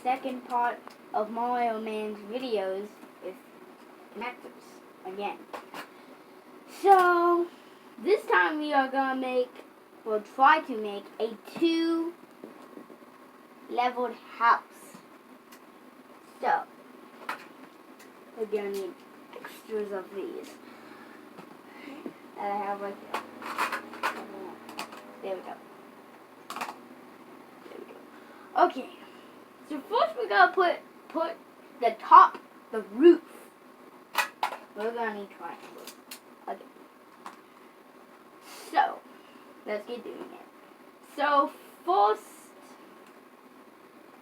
second part of Mario Man's videos with connectors again. So this time we are gonna try to make a 2-leveled house. So we're gonna need extras of these. And I have right there. There we go. There we go. Okay. So first we're gonna put the top, the roof. We're gonna need triangles. Okay. So let's get doing it. So first,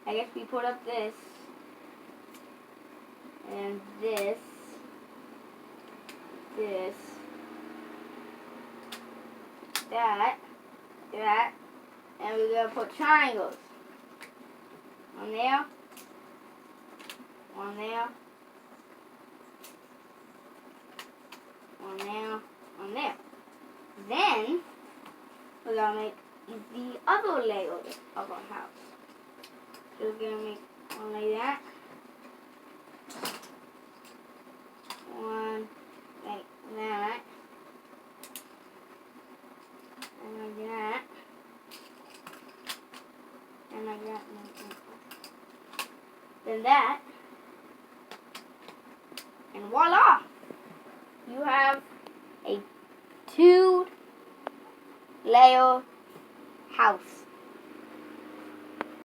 I guess we put up this and this, that, and we're gonna put triangles. One there, one there, one there, one there. Then we're gonna make the other layer of our house. So we're gonna make one like that, one like that, and like that, and like that, and like that. Then that, and voila! You have a 2-layer house.